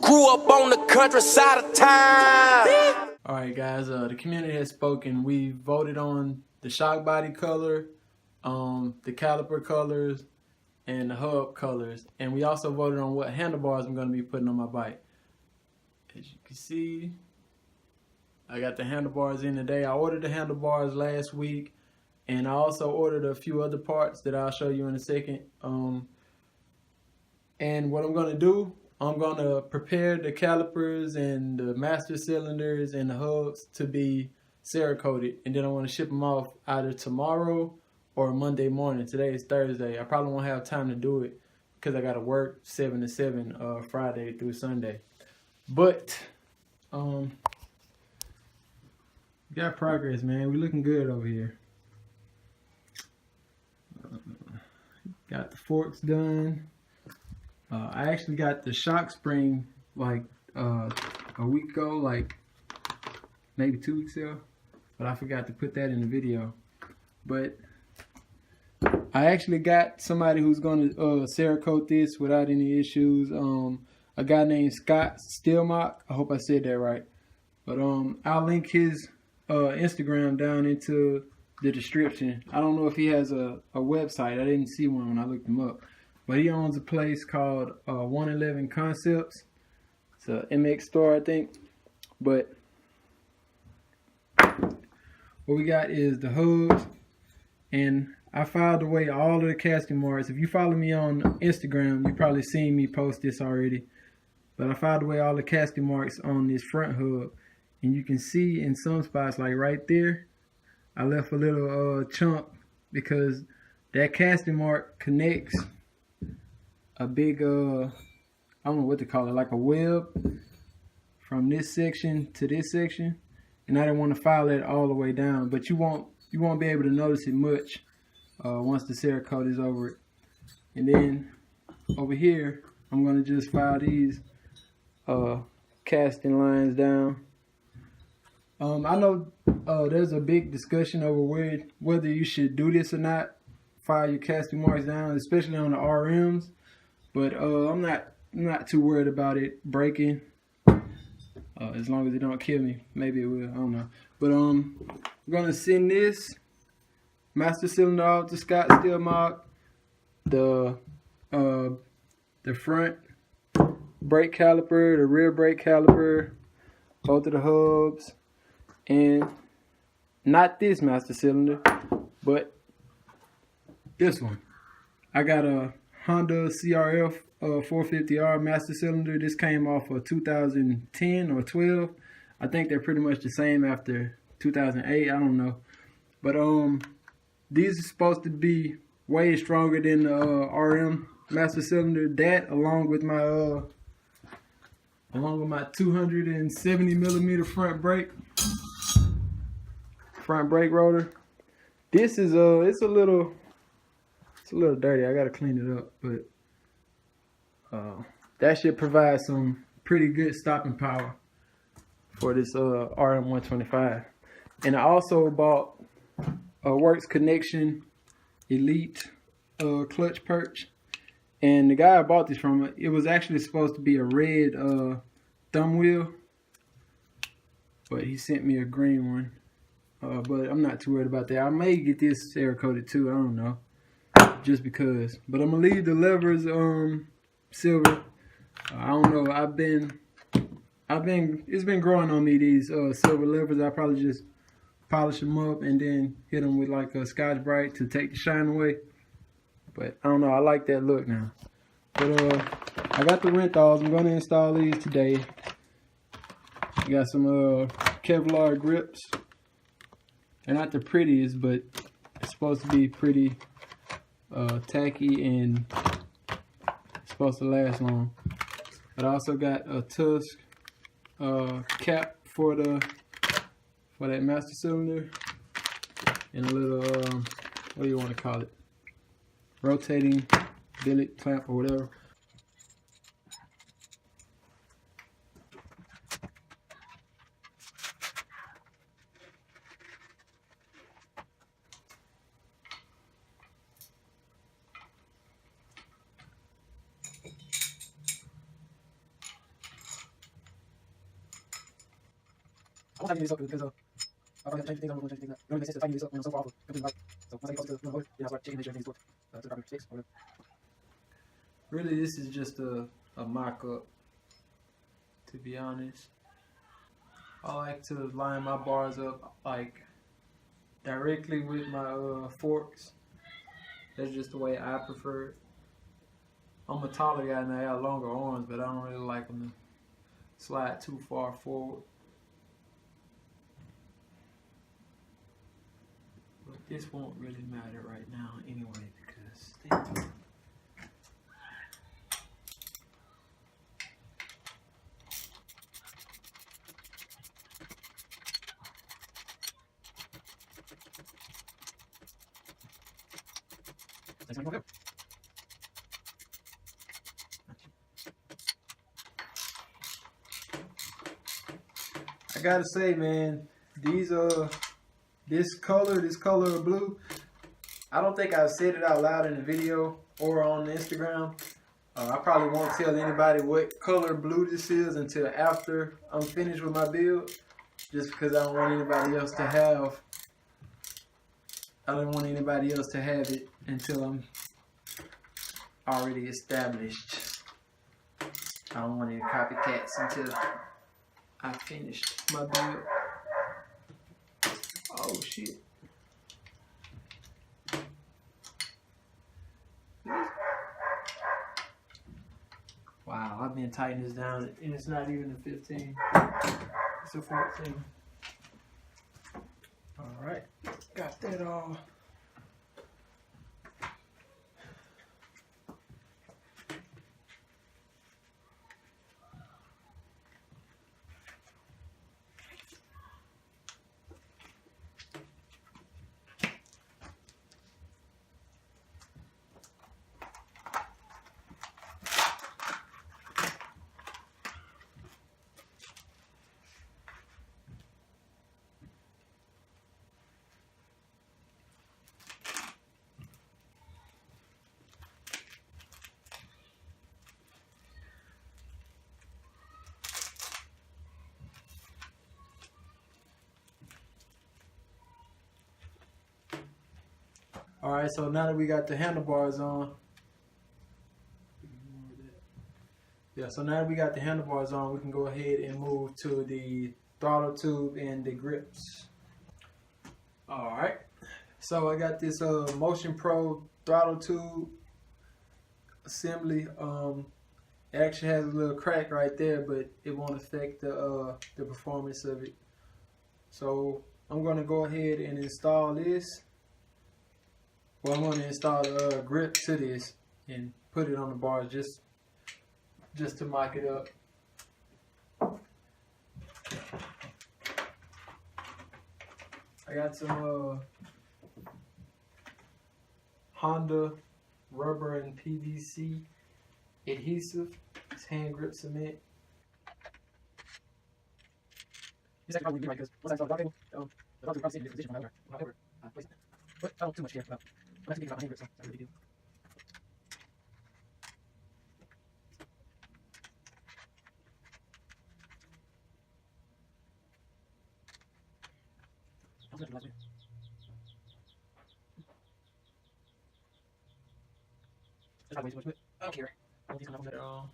Grew up on the countryside of town. Alright guys, the community has spoken. We voted on the shock body color, the caliper colors, and the hub colors. And we also voted on what handlebars I'm going to be putting on my bike. As you can see, I got the handlebars in today. I ordered the handlebars last week, and I also ordered a few other parts that I'll show you in a second. And what I'm going to do, I'm going to prepare the calipers and the master cylinders and the hubs to be Cerakoted, and then I want to ship them off either tomorrow or Monday morning. Today is Thursday. I probably won't have time to do it because I got to work 7 to 7 Friday through Sunday. But got progress, man. We looking good over here. Got the forks done. I actually got the shock spring like a week ago, like maybe 2 weeks ago, but I forgot to put that in the video. But I actually got somebody who's going to Cerakote this without any issues. A guy named Scott Stillmock. I hope I said that right. But I'll link his Instagram down into the description. I don't know if he has a website. I didn't see one when I looked him up. But he owns a place called 111 Concepts. It's a MX store, I think. But what we got is the hubs. And I filed away all of the casting marks. If you follow me on Instagram, you've probably seen me post this already. But I filed away all the casting marks on this front hub. And you can see in some spots, like right there, I left a little chunk because that casting mark connects a big, I don't know what to call it, like a web from this section to this section. And I didn't want to file it all the way down, but you won't be able to notice it much once the Cerakote is over it. And then over here, I'm going to just file these casting lines down. I know there's a big discussion over whether you should do this or not, file your casting marks down, especially on the RMs. But I'm not too worried about it breaking, as long as it don't kill me. Maybe it will, I don't know. But I'm gonna send this master cylinder off to Scott Stillmock, the front brake caliper, the rear brake caliper, both of the hubs, and not this master cylinder, but this one. I got a Honda CRF 450R master cylinder. This came off of 2010 or 12. I think they're pretty much the same after 2008. I don't know. But these are supposed to be way stronger than the RM master cylinder. That along with my 270 millimeter front brake rotor. This is it's a little dirty. I gotta clean it up, but that should provide some pretty good stopping power for this RM125. And I also bought a Works Connection Elite clutch perch. And the guy I bought this from, it was actually supposed to be a red thumb wheel, but he sent me a green one. But I'm not too worried about that. I may get this Cerakoted too. I don't know. Just because, but I'm gonna leave the levers silver. I don't know. It's been growing on me, these silver levers. I probably just polish them up and then hit them with like a Scotch Brite to take the shine away. But I don't know. I like that look now. But I got the Rentals. I'm gonna install these today. Got some Kevlar grips. They're not the prettiest, but it's supposed to be pretty tacky and it's supposed to last long. But I also got a Tusk cap for that master cylinder and a little what do you want to call it, rotating billet clamp or whatever. I want to tighten this up because I probably have to change things. I'm going to change things up. It only makes sense to tighten this up when I'm so far off of completely right. So once I get close to the motor, then I start checking, make sure everything's torqued to the proper sticks or whatever. Really, this is just a mock-up, to be honest. I like to line my bars up like directly with my forks. That's just the way I prefer it. I'm a taller guy and I have longer arms, but I don't really like them to slide too far forward. But this won't really matter right now anyway because I gotta say, man, these this color of blue, I don't think I've said it out loud in the video or on Instagram. I probably won't tell anybody what color blue this is until after I'm finished with my build, just because I don't want anybody else to have. I don't want anybody else to have it until I'm already established. I don't want any copycats until I finished my build. Oh shit. Wow, I've been tightening this down and it's not even a 15. It's a 14. Alright, got that all. Alright, so now that we got the handlebars on, so now that we got the handlebars on, we can go ahead and move to the throttle tube and the grips. Alright, so I got this Motion Pro throttle tube assembly. It actually has a little crack right there, but it won't affect the performance of it. So I'm going to go ahead and install this. Well, I'm going to install the grip to this and put it on the bars just to mock it up. I got some Honda rubber and PVC adhesive. It's hand grip cement. This actually probably be right because once I install the dog table, the dog will probably sit in this position whenever I place it. But I don't too much care about. I'm actually thinking about my hand grip, so that's a really big deal. That's probably way too much, but I don't care. I want these coming off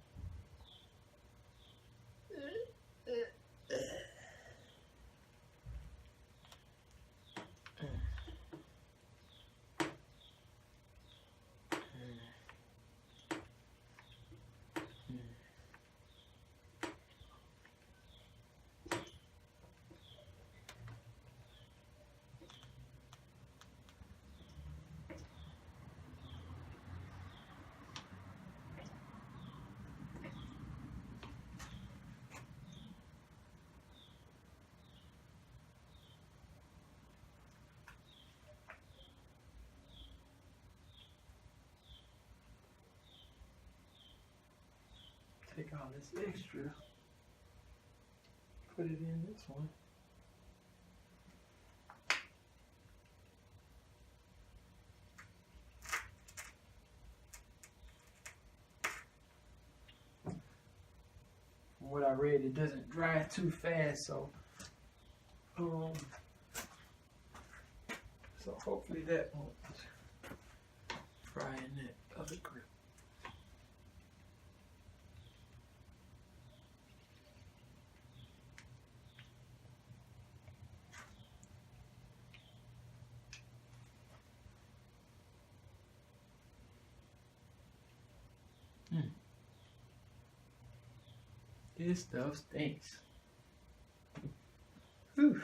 take all this extra, put it in this one. From what I read, it doesn't dry too fast, so So hopefully that won't fry in that other grip. This stuff stinks. Whew.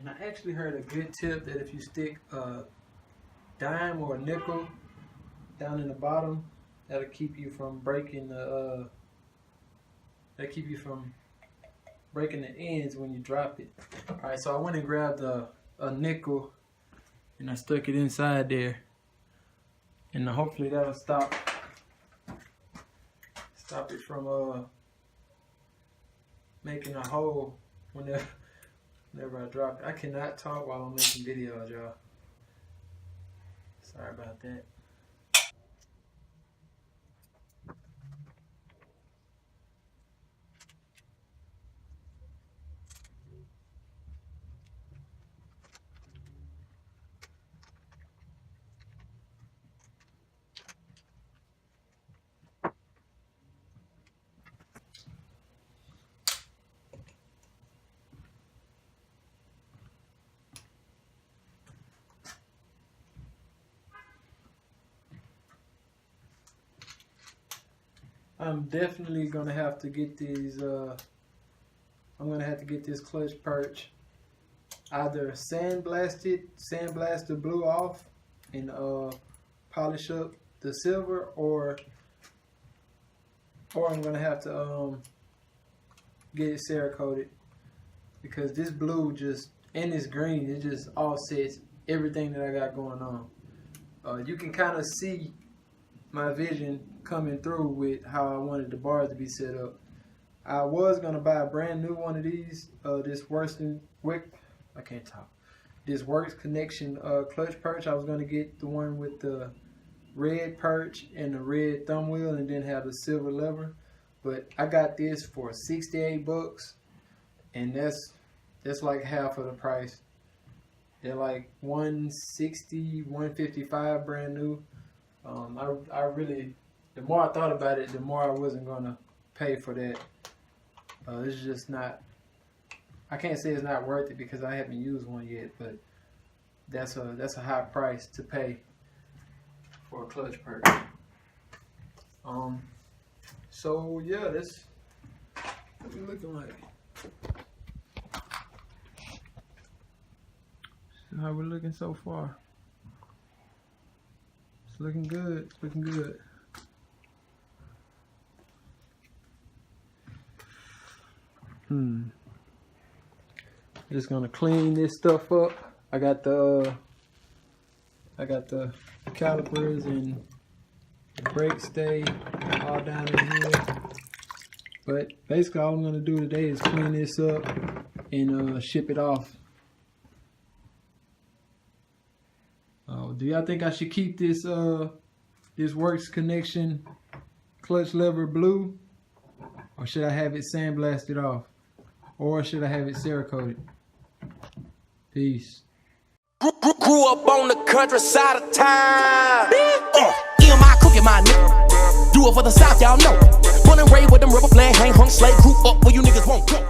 And I actually heard a good tip that if you stick a dime or a nickel down in the bottom, that'll keep you from breaking the ends when you drop it. Alright, so I went and grabbed a nickel and I stuck it inside there, and hopefully that'll stop it from making a hole whenever I drop it. I cannot talk while I'm making videos, y'all. Sorry about that. I'm definitely gonna have to get these. I'm gonna have to get this clutch perch either sandblast the blue off, and polish up the silver, or I'm gonna have to get it Cerakoted, because this blue just and this green, it just offsets everything that I got going on. You can kind of see my vision coming through with how I wanted the bars to be set up. I was gonna buy a brand new one of these, this Works Connection clutch perch. I was gonna get the one with the red perch and the red thumb wheel, and then have the silver lever. But I got this for 68 bucks, and that's like half of the price. They're like 160, 155 brand new. I really, the more I thought about it, the more I wasn't gonna pay for that. It's just not, I can't say it's not worth it because I haven't used one yet, but that's a high price to pay for a clutch perch. So yeah, that's what we're looking like. So how we're looking so far. It's looking good. It's looking good. Just gonna clean this stuff up. I got the calipers and the brake stay all down in here. But basically all I'm gonna do today is clean this up and ship it off. Do y'all think I should keep this this Works Connection clutch lever blue, or should I have it sandblasted off, or should I have it Cerakoted? Peace. Grew up on the countryside of town. EMI cooking my nigga. Do it for the South, y'all know. Born and raised with them rubber flag, hang hung slave. Grew up where you niggas won't go.